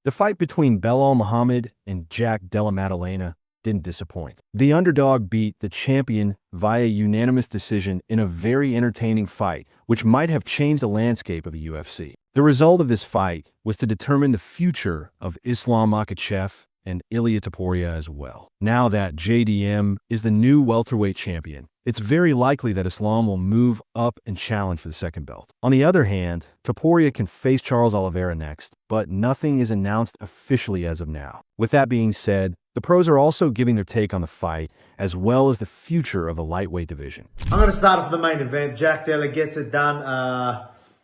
The fight between Belal Muhammad and Della Maddalena didn't disappoint. The underdog beat the champion via unanimous decision in a very entertaining fight, which might have changed the landscape of the UFC. The result of this fight was to determine the future of Islam Makhachev and Ilia Topuria as well. Now that JDM is the new welterweight champion, it's very likely that Islam will move up and challenge for the second belt. On the other hand, Topuria can face Charles Oliveira next, but nothing is announced officially as of now. With that being said, the pros are also giving their take on the fight, as well as the future of the lightweight division. I'm going to start off the main event. Jack Della gets it done.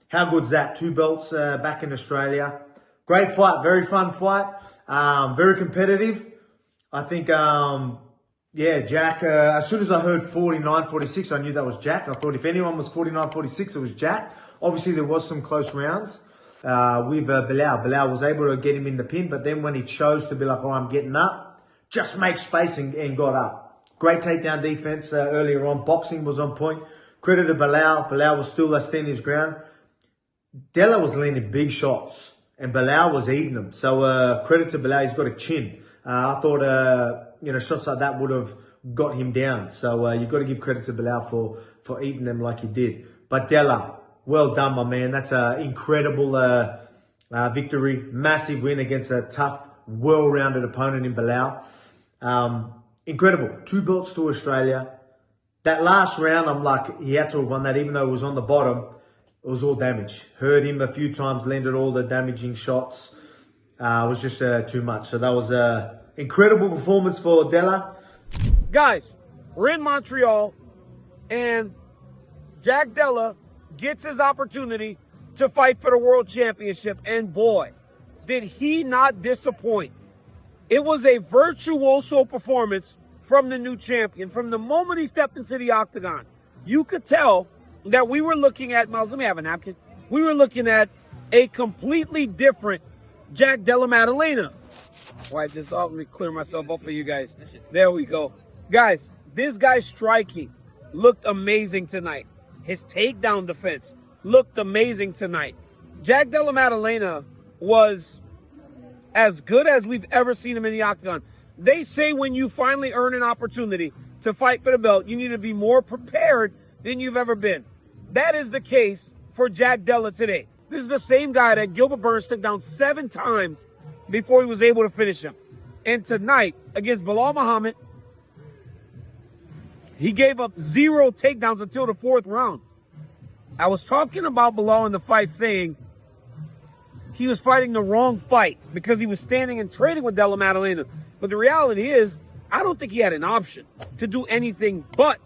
How good's that? 2 belts back in Australia. Great fight, very fun fight, very competitive. I think, yeah, Jack, as soon as I heard 49-46, I knew that was Jack. I thought if anyone was 49-46, it was Jack. Obviously, there was some close rounds with Belal. Belal was able to get him in the pin, but then when he chose to be like, oh, I'm getting up, just make space and got up. Great takedown defense earlier on. Boxing was on point. Credit to Belal. Belal was still standing his ground. Della was landing big shots, and Belal was eating them. So credit to Belal. He's got a chin. I thought, shots like that would have got him down. So you've got to give credit to Belal for eating them like he did. But Della, well done, my man. That's an incredible victory. Massive win against a tough, well-rounded opponent in Belal. Incredible. 2 belts to Australia. That last round, I'm like, he had to have won that, even though it was on the bottom. It was all damage. Hurt him a few times, landed all the damaging shots. It was just too much. So that was an incredible performance for Della. Guys, we're in Montreal, and Jack Della gets his opportunity to fight for the World Championship. And boy, did he not disappoint. It was a virtuoso performance from the new champion. From the moment he stepped into the octagon, you could tell that we were looking at, Miles, let me have a napkin. We were looking at a completely different Jack Della Maddalena. Wipe this off, let me clear myself up for you guys. There we go. Guys, this guy's striking looked amazing tonight. His takedown defense looked amazing tonight. Jack Della Maddalena was as good as we've ever seen him in the octagon. They say when you finally earn an opportunity to fight for the belt, you need to be more prepared than you've ever been. That is the case for Jack Della today. This is the same guy that Gilbert Burns took down 7 times before he was able to finish him. And tonight, against Belal Muhammad, he gave up 0 takedowns until the 4th round. I was talking about Belal in the fight saying he was fighting the wrong fight because he was standing and trading with Della Maddalena. But the reality is, I don't think he had an option to do anything but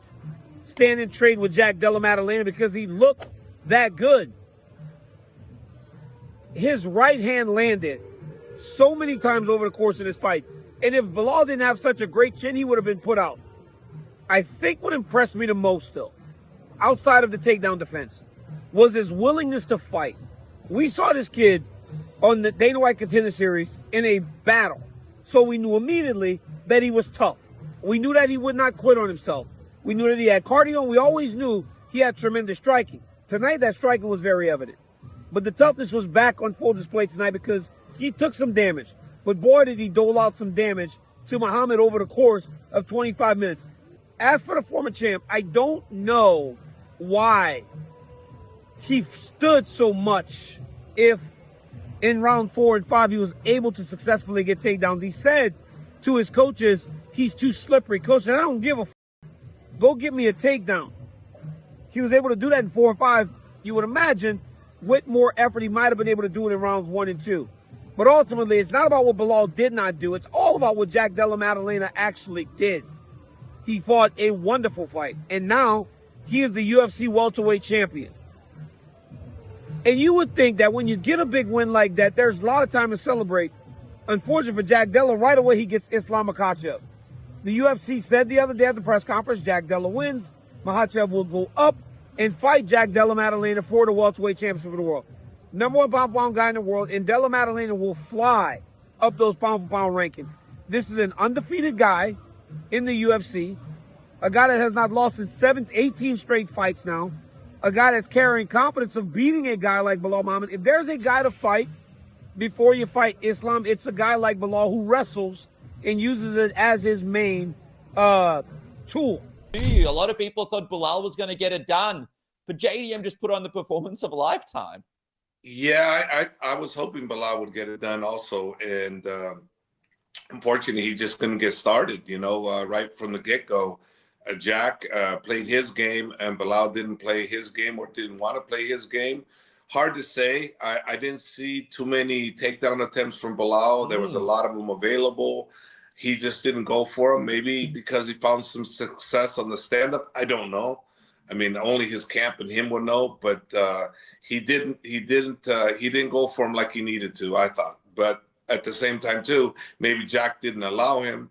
stand and trade with Jack Della Maddalena because he looked that good. His right hand landed so many times over the course of this fight. And if Belal didn't have such a great chin, he would have been put out. I think what impressed me the most still, outside of the takedown defense, was his willingness to fight. We saw this kid on the Dana White Contender Series in a battle. So we knew immediately that he was tough. We knew that he would not quit on himself. We knew that he had cardio, and we always knew he had tremendous striking. Tonight, that striking was very evident. But the toughness was back on full display tonight because he took some damage. But boy, did he dole out some damage to Muhammad over the course of 25 minutes. As for the former champ, I don't know why he stood so much if in round 4 and 5 he was able to successfully get takedowns. He said to his coaches, he's too slippery. Coach, I don't give a f***. Go get me a takedown. He was able to do that in 4 and 5. You would imagine with more effort, he might have been able to do it in rounds 1 and 2. But ultimately, it's not about what Belal did not do. It's all about what Jack Della Maddalena actually did. He fought a wonderful fight. And now, he is the UFC Welterweight Champion. And you would think that when you get a big win like that, there's a lot of time to celebrate. Unfortunately for Jack Della, right away he gets Islam Makhachev. The UFC said the other day at the press conference, Jack Della wins. Makhachev will go up and fight Jack Della Maddalena for the welterweight championship of the world. #1 pound-for-pound guy in the world, and Della Maddalena will fly up those pound-for-pound rankings. This is an undefeated guy in the UFC, a guy that has not lost in 18 straight fights now, a guy that's carrying confidence of beating a guy like Belal Muhammad. If there's a guy to fight before you fight Islam, it's a guy like Belal who wrestles and uses it as his main tool. A lot of people thought Belal was going to get it done, but JDM just put on the performance of a lifetime. Yeah, I was hoping Belal would get it done also, and unfortunately, he just couldn't get started. Right from the get-go, Jack played his game, and Belal didn't play his game or didn't want to play his game. Hard to say. I didn't see too many takedown attempts from Belal. There was a lot of them available. He just didn't go for them. Maybe because he found some success on the stand-up. I don't know. I mean, only his camp and him would know. But he didn't go for him like he needed to, I thought. But at the same time, too, maybe Jack didn't allow him,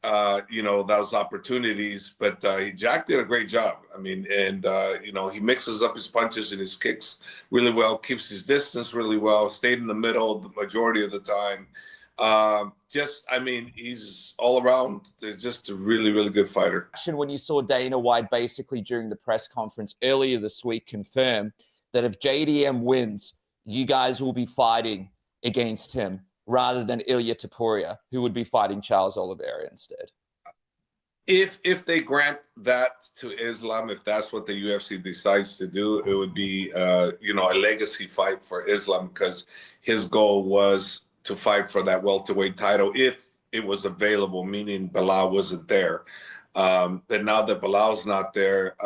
those opportunities. But Jack did a great job. I mean, and, he mixes up his punches and his kicks really well, keeps his distance really well, stayed in the middle the majority of the time. He's all around just a really, really good fighter. When you saw Dana White basically during the press conference earlier this week confirm that if JDM wins, you guys will be fighting against him rather than Ilia Topuria, who would be fighting Charles Oliveira instead. If they grant that to Islam, if that's what the UFC decides to do, it would be a legacy fight for Islam, because his goal was to fight for that welterweight title if it was available, meaning Belal wasn't there. But now that Belal's not there,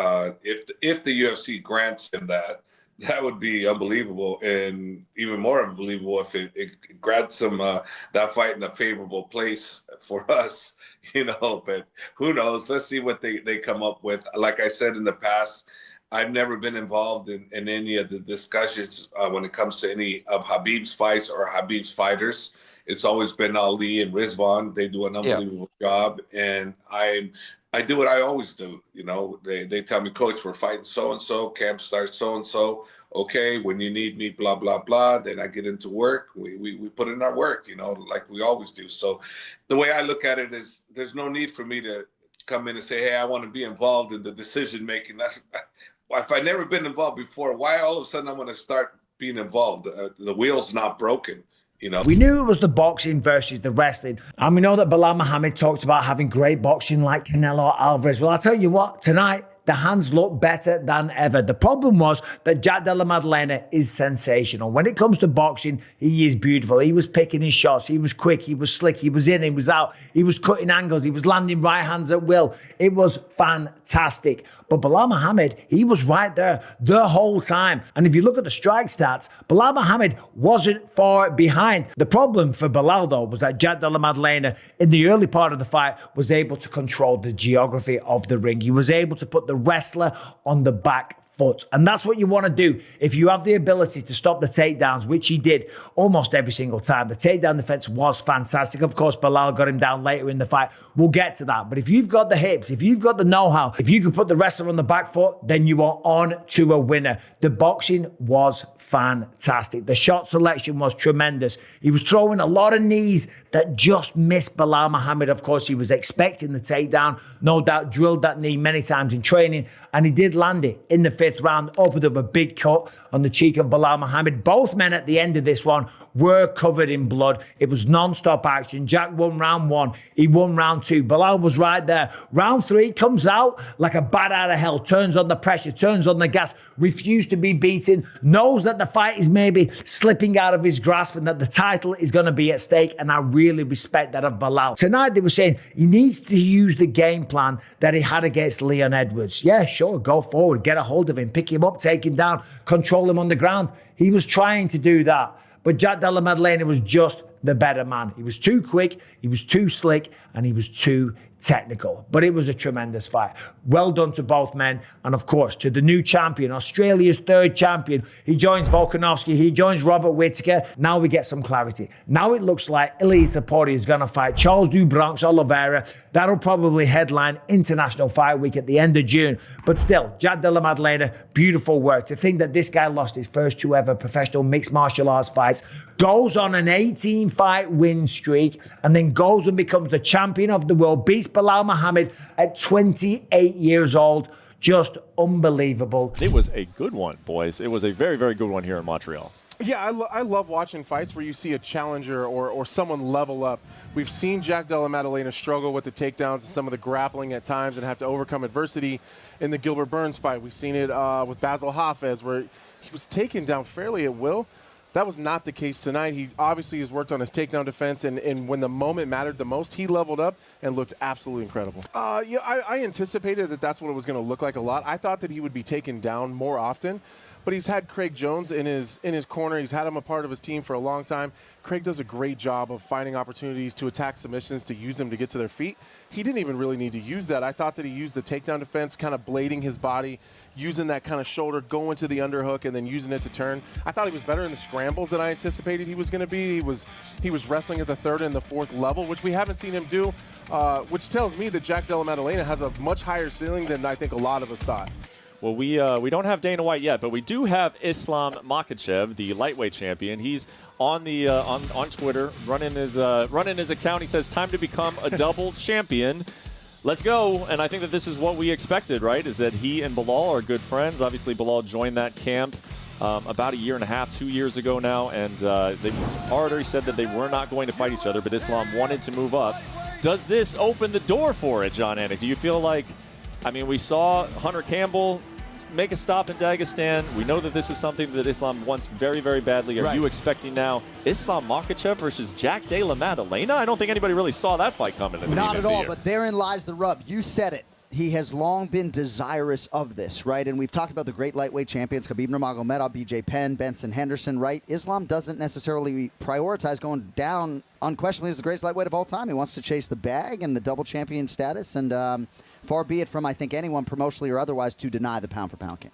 if the UFC grants him that would be unbelievable, and even more unbelievable if it grants him that fight in a favorable place for us, But who knows? Let's see what they come up with. Like I said in the past, I've never been involved in any of the discussions when it comes to any of Khabib's fights or Khabib's fighters. It's always been Ali and Rizwan. They do an unbelievable job, and I do what I always do. They tell me, Coach, we're fighting so-and-so, camp starts so-and-so. Okay, when you need me, blah, blah, blah. Then I get into work. We put in our work, like we always do. So the way I look at it is there's no need for me to come in and say, hey, I want to be involved in the decision-making. If I've never been involved before, why all of a sudden I'm going to start being involved? The wheel's not broken. We knew it was the boxing versus the wrestling. And we know that Belal Muhammad talked about having great boxing like Canelo Alvarez. Well, I'll tell you what, tonight, the hands look better than ever. The problem was that Jack Della Maddalena is sensational. When it comes to boxing, he is beautiful. He was picking his shots. He was quick. He was slick. He was in. He was out. He was cutting angles. He was landing right hands at will. It was fantastic. But Belal Muhammad, he was right there the whole time. And if you look at the strike stats, Belal Muhammad wasn't far behind. The problem for Belal, though, was that Jack Della Maddalena, in the early part of the fight, was able to control the geography of the ring. He was able to put the wrestler on the back foot. And that's what you want to do. If you have the ability to stop the takedowns, which he did almost every single time. The takedown defense was fantastic. Of course, Belal got him down later in the fight. We'll get to that. But if you've got the hips, if you've got the know-how, if you can put the wrestler on the back foot, then you are on to a winner. The boxing was fantastic. The shot selection was tremendous. He was throwing a lot of knees that just missed Belal Muhammad. Of course, he was expecting the takedown. No doubt drilled that knee many times in training, and he did land it in the fifth round, opened up a big cut on the cheek of Belal Muhammad. Both men at the end of this one were covered in blood. It was non-stop action. Jack won round one. He won round two. Belal was right there. Round three comes out like a bat out of hell, turns on the pressure, turns on the gas, refused to be beaten, knows that the fight is maybe slipping out of his grasp and that the title is going to be at stake, and I really respect that of Belal. Tonight they were saying he needs to use the game plan that he had against Leon Edwards. Yeah, sure, go forward, get a hold of him, pick him up, take him down, control him on the ground. He was trying to do that, but Jack Della Maddalena was just the better man. He was too quick, he was too slick, and he was too technical. But it was a tremendous fight. Well done to both men. And of course, to the new champion, Australia's third champion. He joins Volkanovski, he joins Robert Whittaker. Now we get some clarity. Now it looks like Ilia Topuria is going to fight Charles do Bronx Oliveira. That'll probably headline International Fight Week at the end of June. But still, Jack Della Maddalena, beautiful work. To think that this guy lost his first two ever professional mixed martial arts fights, goes on an 18-fight win streak, and then goes and becomes the champion of the world, beats Belal Muhammad at 28 years old. Just unbelievable. It was a good one, boys. It was a very, very good one here in Montreal. Yeah, I love watching fights where you see a challenger or someone level up. We've seen Jack Della Maddalena struggle with the takedowns and some of the grappling at times and have to overcome adversity in the Gilbert Burns fight. We've seen it with Basil Hafez, where he was taken down fairly at will. That was not the case tonight. He obviously has worked on his takedown defense, and when the moment mattered the most, he leveled up and looked absolutely incredible. Yeah, I anticipated that that's what it was going to look like a lot. I thought that he would be taken down more often. But he's had Craig Jones in his corner. He's had him a part of his team for a long time. Craig does a great job of finding opportunities to attack submissions, to use them to get to their feet. He didn't even really need to use that. I thought that he used the takedown defense, kind of blading his body, using that kind of shoulder, going to the underhook, and then using it to turn. I thought he was better in the scrambles than I anticipated he was going to be. He was wrestling at the third and the fourth level, which we haven't seen him do, which tells me that Jack Della Maddalena has a much higher ceiling than I think a lot of us thought. Well, we don't have Dana White yet, but we do have Islam Makhachev, the lightweight champion. He's on the on Twitter, running his account. He says, "Time to become a double champion. Let's go." And I think that this is what we expected, right? Is that he and Belal are good friends. Obviously, Belal joined that camp about a year and a half, 2 years ago now, and they've already said that they were not going to fight each other, but Islam wanted to move up. Does this open the door for it, John Anik? Do you feel like, I mean, we saw Hunter Campbell make a stop in Dagestan. We know that this is something that Islam wants very, very badly. Are you expecting now Islam Makhachev versus Jack Della Maddalena? I don't think anybody really saw that fight coming. Not at all, but therein lies the rub. You said it. He has long been desirous of this, right? And we've talked about the great lightweight champions, Khabib Nurmagomedov, BJ Penn, Benson Henderson, right? Islam doesn't necessarily prioritize going down unquestionably as the greatest lightweight of all time. He wants to chase the bag and the double champion status, and far be it from, I think, anyone promotionally or otherwise to deny the pound-for-pound king.